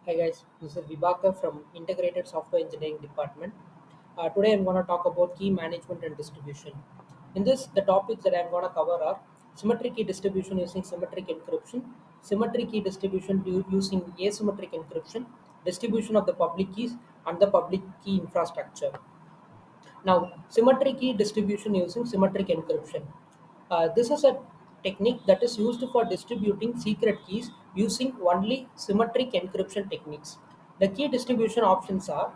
Hi guys, this is Vibhakar from Integrated Software Engineering Department. Today I'm going to talk about key management and distribution. In this, the topics that I'm going to cover are symmetric key distribution using symmetric encryption, symmetric key distribution using asymmetric encryption, distribution of the public keys, and the public key infrastructure. Now, symmetric key distribution using symmetric encryption. This is a technique that is used for distributing secret keys using only symmetric encryption techniques. The key distribution options are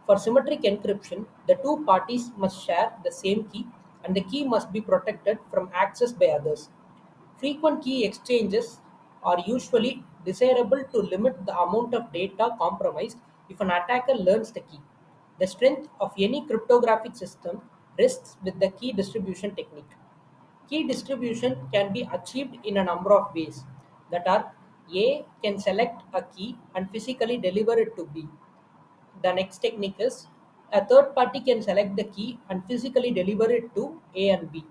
for symmetric encryption, the two parties must share the same key and the key must be protected from access by others. Frequent key exchanges are usually desirable to limit the amount of data compromised if an attacker learns the key. The strength of any cryptographic system rests with the key distribution technique. Key distribution can be achieved in a number of ways that are A can select a key and physically deliver it to B. The next technique is a third party can select the key and physically deliver it to A and B.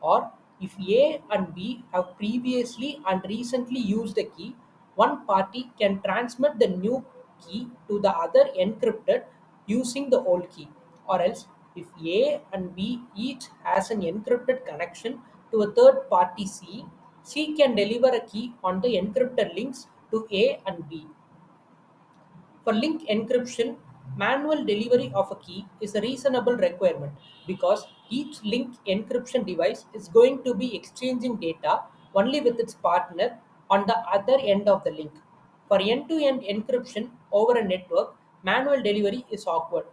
Or if A and B have previously and recently used the key, one party can transmit the new key to the other encrypted using the old key. Or else, if A and B each has an encrypted connection to a third party C, C can deliver a key on the encrypted links to A and B. For link encryption, manual delivery of a key is a reasonable requirement because each link encryption device is going to be exchanging data only with its partner on the other end of the link. For end to end encryption over a network, manual delivery is awkward.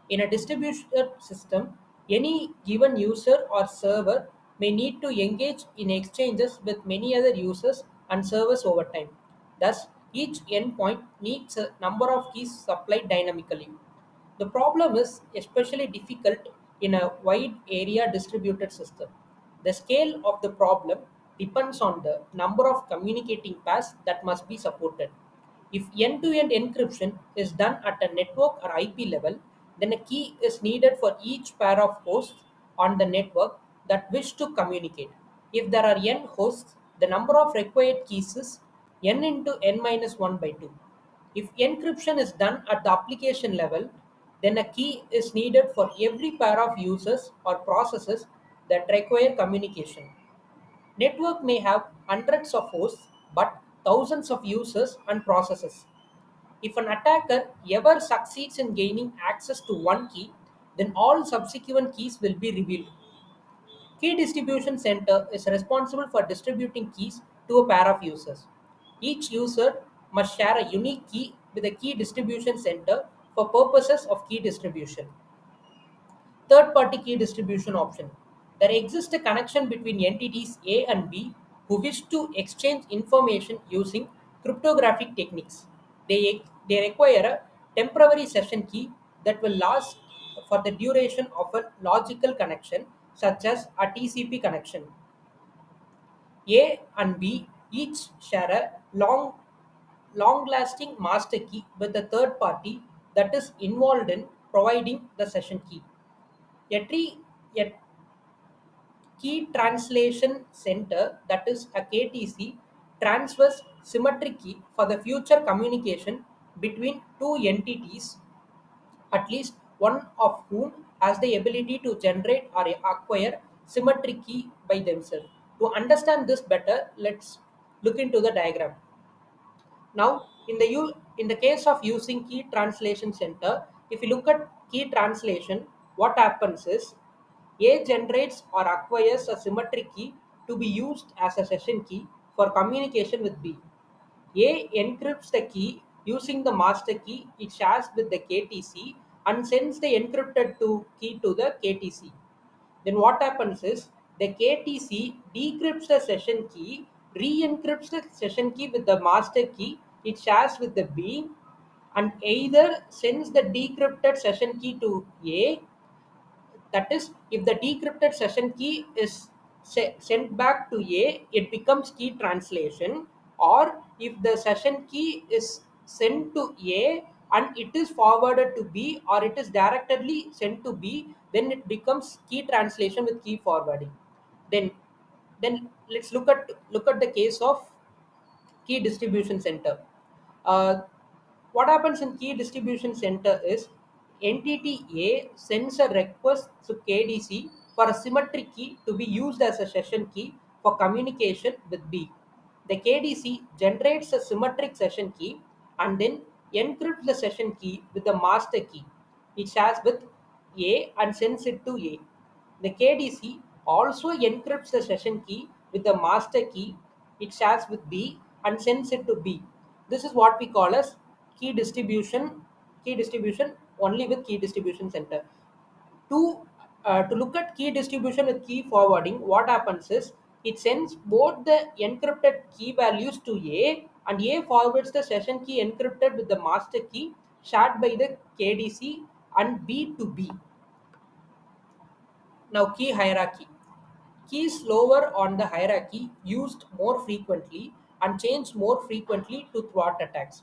In a distributed system, any given user or server may need to engage in exchanges with many other users and servers over time. Thus, each endpoint needs a number of keys supplied dynamically. The problem is especially difficult in a wide area distributed system. The scale of the problem depends on the number of communicating paths that must be supported. If end to end encryption is done at a network or IP level, then a key is needed for each pair of hosts on the network that wish to communicate. If there are n hosts, the number of required keys is n into n minus 1 by 2. If encryption is done at the application level, then a key is needed for every pair of users or processes that require communication. Network may have hundreds of hosts but thousands of users and processes. If an attacker ever succeeds in gaining access to one key, then all subsequent keys will be revealed. Key distribution center is responsible for distributing keys to a pair of users. Each user must share a unique key with a key distribution center for purposes of key distribution. Third party key distribution option. There exists a connection between entities A and B who wish to exchange information using cryptographic techniques. They require a temporary session key that will last for the duration of a logical connection, such as a TCP connection. A and B each share a long lasting master key with a third party that is involved in providing the session key. A, tree, a key translation center, that is a KTC, transfers symmetric key for the future communication between two entities, at least one of whom has the ability to generate or acquire symmetric key by themselves. To understand this better, let's look into the diagram. Now, in the case of using key translation center, if you look at key translation, what happens is A generates or acquires a symmetric key to be used as a session key for communication with B. A encrypts the key using the master key it shares with the KTC and sends the encrypted key to the KTC. Then what happens is the KTC decrypts the session key, re-encrypts the session key with the master key it shares with the B, and either sends the decrypted session key to A, that is, if the decrypted session key is sent back to A, it becomes key translation. Or if the session key is sent to A and it is forwarded to B, or it is directly sent to B, then it becomes key translation with key forwarding. Then, then let's look at the case of key distribution center. Uh, What happens in key distribution center is entity A sends a request to KDC for a symmetric key to be used as a session key for communication with B. The KDC generates a symmetric session key and then encrypts the session key with the master key it shares with A and sends it to A. The KDC also encrypts the session key with the master key it shares with B and sends it to B. This is what we call as key distribution only with key distribution center. To look at key distribution with key forwarding, what happens is it sends both the encrypted key values to A and A forwards the session key encrypted with the master key shared by the KDC and B to B. Now, key hierarchy. Keys lower on the hierarchy used more frequently and changed more frequently to thwart attacks.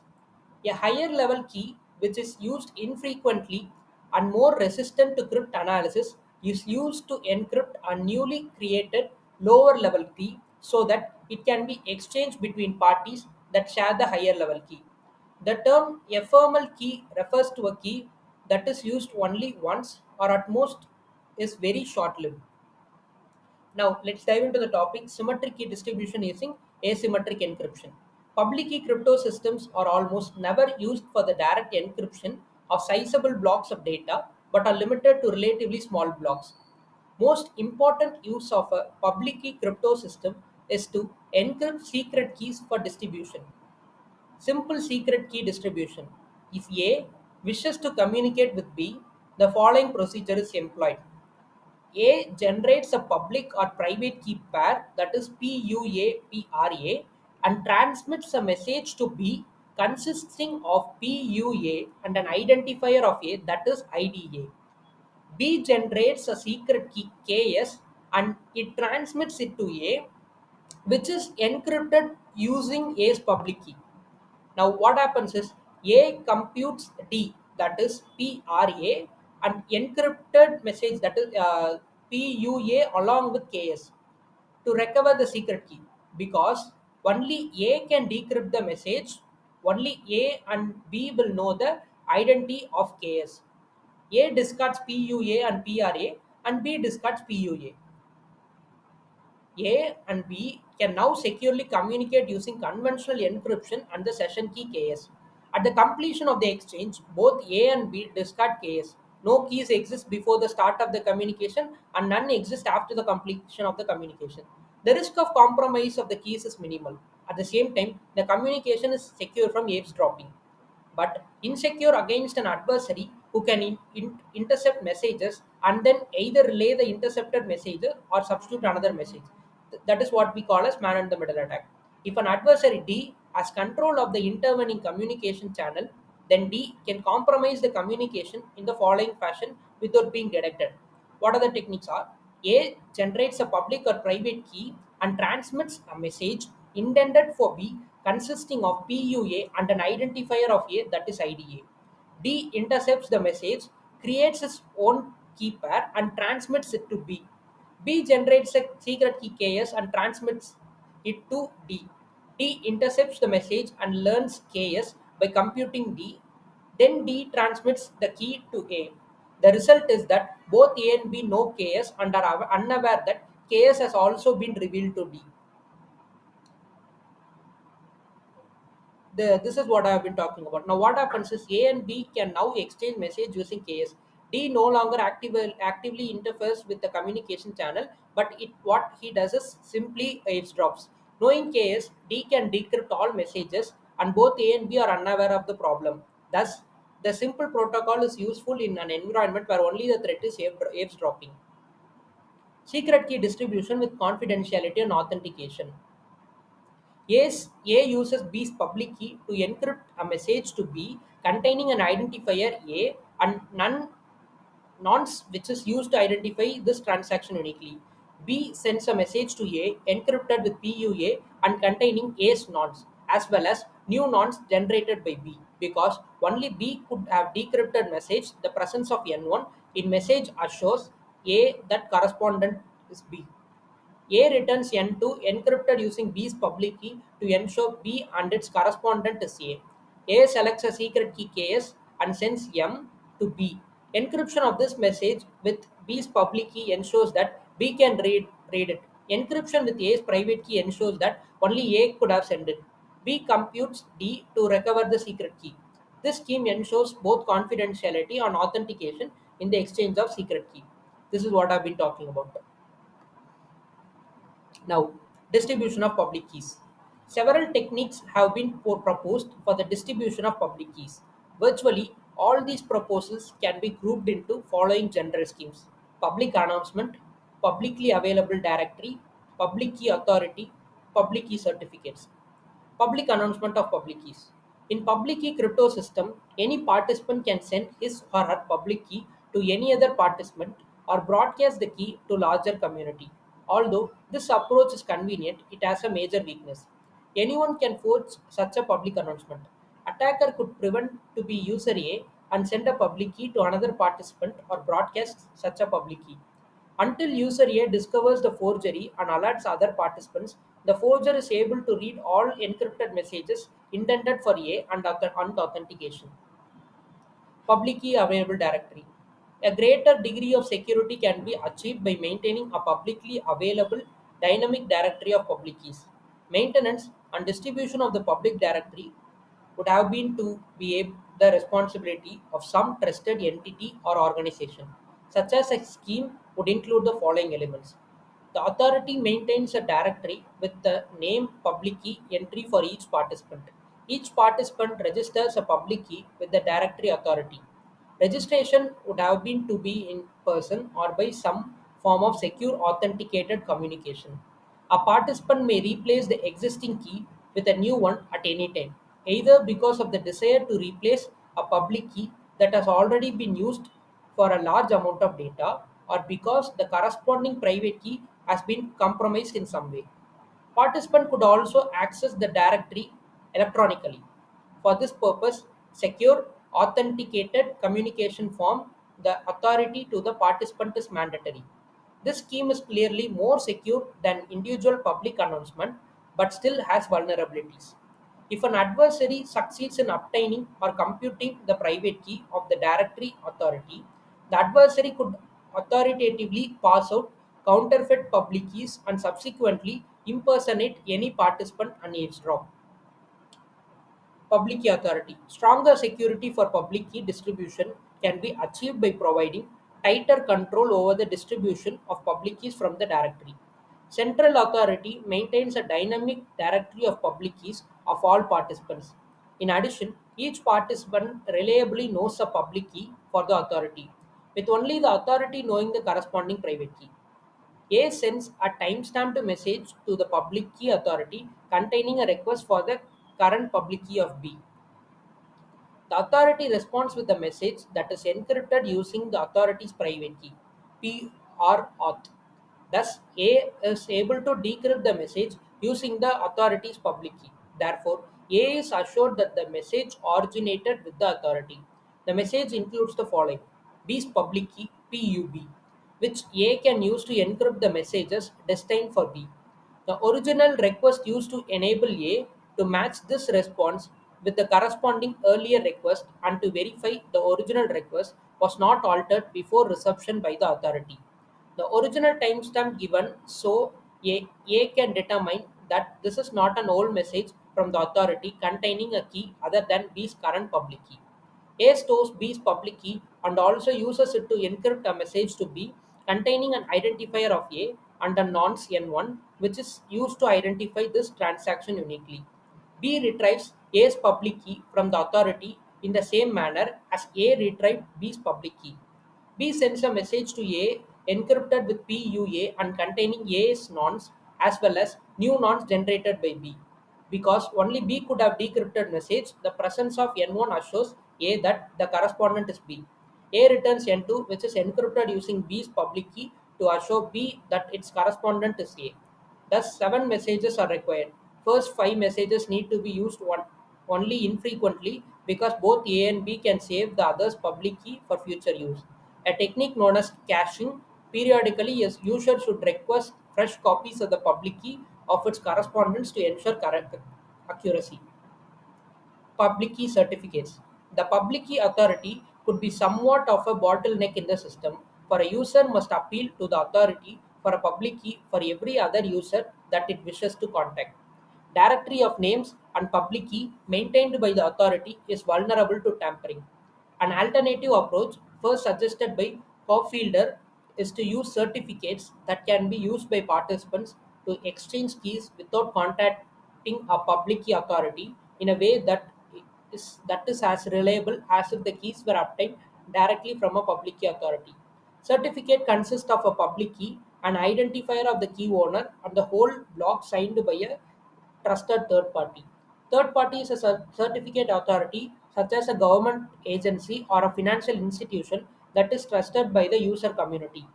A higher level key, which is used infrequently and more resistant to cryptanalysis, is used to encrypt a newly created lower level key so that it can be exchanged between parties that share the higher level key. The term ephemeral key refers to a key that is used only once or at most is very short lived. Now, let's dive into the topic symmetric key distribution using asymmetric encryption. Public key crypto systems are almost never used for the direct encryption of sizable blocks of data but are limited to relatively small blocks. Most important use of a public key crypto system is to encrypt secret keys for distribution. Simple secret key distribution. If A wishes to communicate with B, the following procedure is employed. A generates a public or private key pair that is PUA and transmits a message to B consisting of PUA and an identifier of A that is IDA. B generates a secret key KS and it transmits it to A, which is encrypted using A's public key. Now, what happens is A computes D, that is PRA, and encrypted message that is PUA along with KS to recover the secret key because only A can decrypt the message, only A and B will know the identity of KS. A discards PUA and PRA, and B discards PUA. A and B can now securely communicate using conventional encryption and the session key KS. At the completion of the exchange, both A and B discard KS. No keys exist before the start of the communication and none exist after the completion of the communication. The risk of compromise of the keys is minimal. At the same time, the communication is secure from eavesdropping but insecure against an adversary who can intercept messages and then either relay the intercepted message or substitute another message. That is what we call as man in the middle attack. If an adversary D has control of the intervening communication channel, then D can compromise the communication in the following fashion without being detected. What are the techniques are? A generates a public or private key and transmits a message intended for B consisting of PUA and an identifier of A that is IDA. D intercepts the message, creates its own key pair and transmits it to B. B generates a secret key KS and transmits it to D. D intercepts the message and learns KS by computing D. Then D transmits the key to A. The result is that both A and B know KS and are unaware that KS has also been revealed to D. This is what I have been talking about. Now, what happens is A and B can now exchange message using KS. D no longer actively interferes with the communication channel, but what he does is simply eavesdrops. Knowing KS, D can decrypt all messages, and both A and B are unaware of the problem. Thus, the simple protocol is useful in an environment where only the threat is eavesdropping. Secret key distribution with confidentiality and authentication. Yes, A uses B's public key to encrypt a message to B containing an identifier A and nonce which is used to identify this transaction uniquely. B sends a message to A encrypted with PUA and containing A's nonce as well as new nonce generated by B because only B could have decrypted message the presence of N1 in message assures A that correspondent is B. A returns N2 encrypted using B's public key to ensure B and its correspondent is A. A selects a secret key KS and sends M to B. Encryption of this message with B's public key ensures that B can read it. Encryption with A's private key ensures that only A could have sent it. B computes D to recover the secret key. This scheme ensures both confidentiality and authentication in the exchange of secret key. This is what I've been talking about. Now, distribution of public keys. Several techniques have been proposed for the distribution of public keys. Virtually all these proposals can be grouped into following general schemes: public announcement, publicly available directory, public key authority, public key certificates. Public announcement of public keys. In public key crypto system, any participant can send his or her public key to any other participant or broadcast the key to larger community. Although this approach is convenient, it has a major weakness. Anyone can forge such a public announcement. Attacker could prevent to be user A and send a public key to another participant or broadcast such a public key. Until user A discovers the forgery and alerts other participants, the forger is able to read all encrypted messages intended for A and authentication. Public key available directory. A greater degree of security can be achieved by maintaining a publicly available dynamic directory of public keys. Maintenance and distribution of the public directory would have been to be the responsibility of some trusted entity or organization. Such as a scheme would include the following elements. The authority maintains a directory with the name public key entry for each participant. Each participant registers a public key with the directory authority. Registration would have been to be in person or by some form of secure authenticated communication. A participant may replace the existing key with a new one at any time, either because of the desire to replace a public key that has already been used for a large amount of data, or because the corresponding private key has been compromised in some way. Participant could also access the directory electronically. For this purpose, secure, authenticated communication from the authority to the participant is mandatory. This scheme is clearly more secure than individual public announcement but still has vulnerabilities. If an adversary succeeds in obtaining or computing the private key of the directory authority, the adversary could authoritatively pass out counterfeit public keys and subsequently impersonate any participant and eavesdrop. Public key authority. Stronger security for public key distribution can be achieved by providing tighter control over the distribution of public keys from the directory. Central authority maintains a dynamic directory of public keys of all participants. In addition, each participant reliably knows a public key for the authority, with only the authority knowing the corresponding private key. A sends a timestamped message to the public key authority containing a request for the current public key of B. The authority responds with a message that is encrypted using the authority's private key, P or auth. Thus, A is able to decrypt the message using the authority's public key. Therefore, A is assured that the message originated with the authority. The message includes the following: B's public key, PUB, which A can use to encrypt the messages destined for B. The original request used to enable A to match this response with the corresponding earlier request and to verify the original request was not altered before reception by the authority. The original timestamp given so A can determine that this is not an old message from the authority containing a key other than B's current public key. A stores B's public key and also uses it to encrypt a message to B containing an identifier of A and a nonce N1, which is used to identify this transaction uniquely. B retrieves A's public key from the authority in the same manner as A retrieved B's public key. B sends a message to A encrypted with PUA and containing A's nonce as well as new nonce generated by B. Because only B could have decrypted message, the presence of N1 assures A that the correspondent is B. A returns N2, which is encrypted using B's public key to assure B that its correspondent is A. Thus, 7 messages are required. First 5 messages need to be used only infrequently because both A and B can save the other's public key for future use. A technique known as caching: periodically a user should request fresh copies of the public key of its correspondence to ensure correct accuracy. Public key certificates. The public key authority could be somewhat of a bottleneck in the system, for a user must appeal to the authority for a public key for every other user that it wishes to contact. Directory of names and public key maintained by the authority is vulnerable to tampering. An alternative approach, first suggested by Caulfielder, is to use certificates that can be used by participants to exchange keys without contacting a public key authority in a way that is as reliable as if the keys were obtained directly from a public key authority. Certificate consists of a public key, an identifier of the key owner, and the whole block signed by a trusted third party. Third party is a certificate authority, such as a government agency or a financial institution that is trusted by the user community.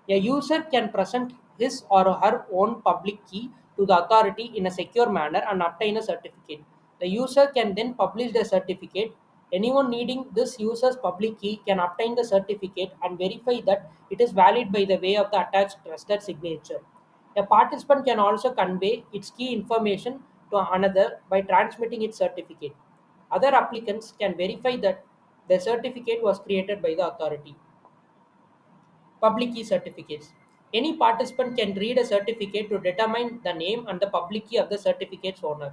A user can present his or her own public key to the authority in a secure manner and obtain a certificate. The user can then publish the certificate. Anyone needing this user's public key can obtain the certificate and verify that it is valid by the way of the attached trusted signature. A participant can also convey its key information to another by transmitting its certificate. Other applicants can verify that the certificate was created by the authority. Public key certificates. Any participant can read a certificate to determine the name and the public key of the certificate's owner.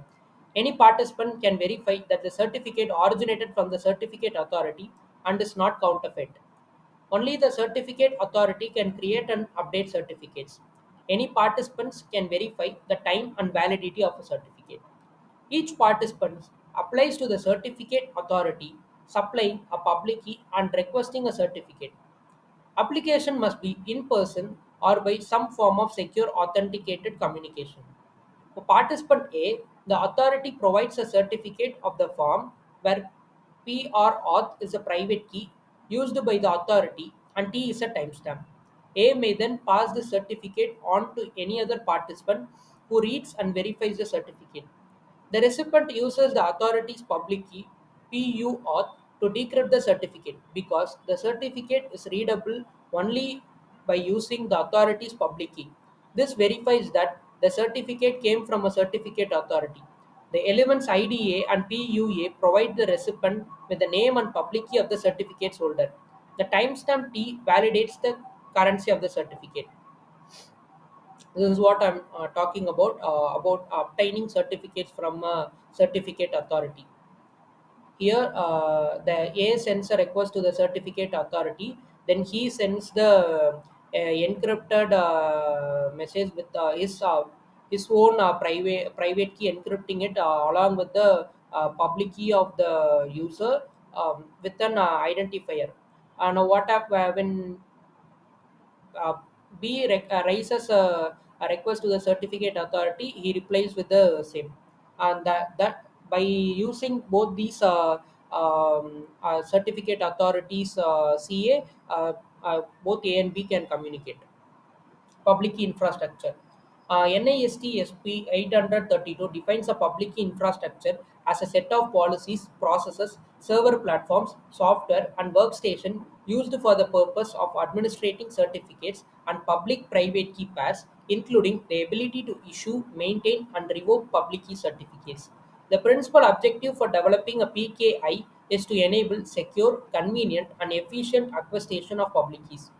Any participant can verify that the certificate originated from the certificate authority and is not counterfeit. Only the certificate authority can create and update certificates. Any participants can verify the time and validity of a certificate. Each participant applies to the certificate authority, supplying a public key and requesting a certificate. Application must be in person or by some form of secure authenticated communication. For participant A, the authority provides a certificate of the form where P or auth is a private key used by the authority and T is a timestamp. A may then pass the certificate on to any other participant who reads and verifies the certificate. The recipient uses the authority's public key PU auth to decrypt the certificate because the certificate is readable only by using the authority's public key. This verifies that the certificate came from a certificate authority. The elements IDA and PUA provide the recipient with the name and public key of the certificate's holder. The timestamp T validates the currency of the certificate. This is what I'm talking about obtaining certificates from a certificate authority. Here, the A sends a request to the certificate authority. Then he sends the encrypted message with his own private key, encrypting it along with the public key of the user with an identifier. And when uh, raises a request to the certificate authority, he replies with the same. And that by using both these certificate authorities CA, both A and B can communicate. Public key infrastructure. NIST 832 defines a public key infrastructure as a set of policies, processes, server platforms, software, and workstation used for the purpose of administrating certificates and public-private key pairs, including the ability to issue, maintain, and revoke public key certificates. The principal objective for developing a PKI is to enable secure, convenient, and efficient attestation of public keys.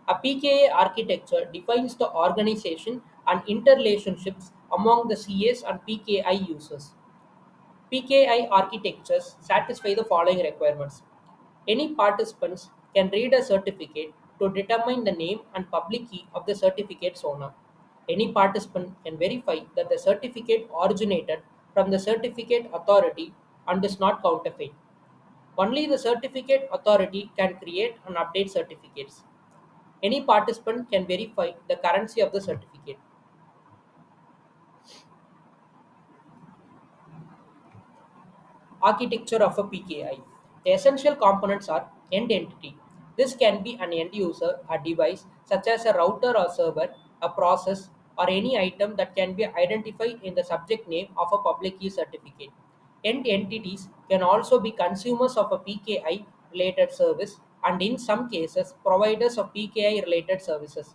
A PKA architecture defines the organization and interrelationships among the CS and PKI users. PKI architectures satisfy the following requirements. Any participants can read a certificate to determine the name and public key of the certificate's owner. Any participant can verify that the certificate originated from the certificate authority and is not counterfeit. Only the certificate authority can create and update certificates. Any participant can verify the currency of the certificate. Architecture of a PKI. The essential components are end entity. This can be an end user, a device such as a router or server, a process, or any item that can be identified in the subject name of a public key certificate. End entities can also be consumers of a PKI related service and, in some cases, providers of PKI related services.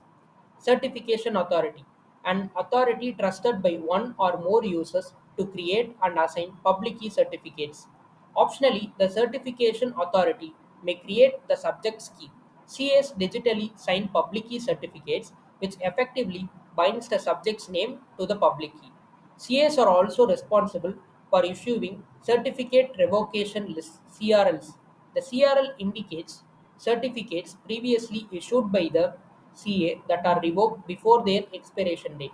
Certification authority. An authority trusted by one or more users to create and assign public key certificates. Optionally, the certification authority may create the subject's key. CAs digitally sign public key certificates, which effectively binds the subject's name to the public key. CAs are also responsible for issuing certificate revocation lists (CRLs). The CRL indicates certificates previously issued by the CA that are revoked before their expiration date.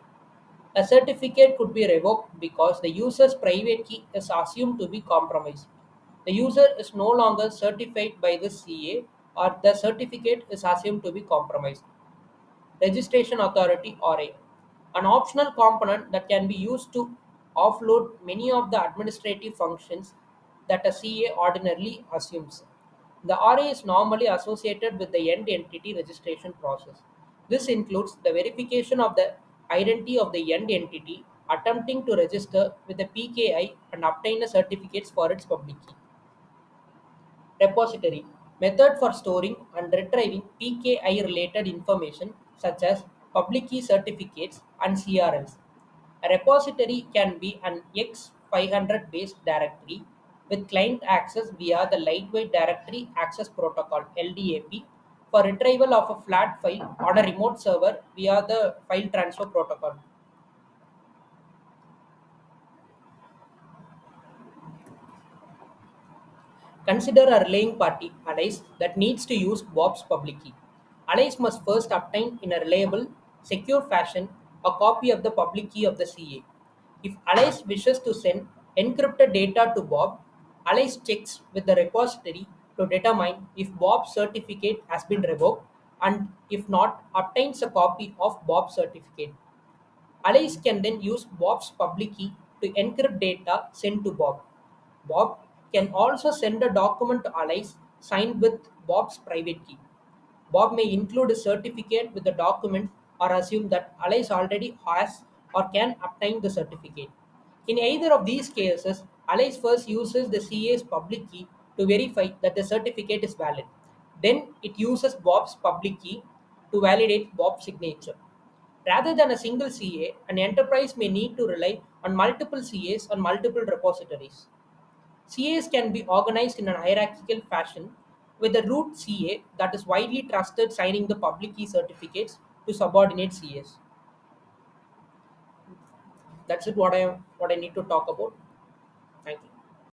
A certificate could be revoked because the user's private key is assumed to be compromised. The user is no longer certified by the CA or the certificate is assumed to be compromised. Registration Authority (RA), an optional component that can be used to offload many of the administrative functions that a CA ordinarily assumes. The RA is normally associated with the end entity registration process. This includes the verification of the identity of the end entity attempting to register with the PKI and obtain the certificates for its public key. Repository method for storing and retrieving PKI related information such as public key certificates and CRLs. A repository can be an X500 based directory with client access via the Lightweight Directory Access Protocol (LDAP) for retrieval of a flat file on a remote server via the File Transfer Protocol. Consider a relaying party, allies, that needs to use Bob's public key. Allies must first obtain in a reliable, secure fashion a copy of the public key of the CA. If Allies wishes to send encrypted data to Bob, Allies checks with the repository to determine if Bob's certificate has been revoked and if not, obtains a copy of Bob's certificate. Allies can then use Bob's public key to encrypt data sent to Bob. Bob can also send a document to Allies signed with Bob's private key. Bob may include a certificate with the document or assume that Allies already has or can obtain the certificate. In either of these cases, Allies first uses the CA's public key to verify that the certificate is valid. Then it uses Bob's public key to validate Bob's signature. Rather than a single CA, an enterprise may need to rely on multiple CAs on multiple repositories. CAs can be organized in a hierarchical fashion with a root CA that is widely trusted signing the public key certificates to subordinate CAs. That's it what I need to talk about.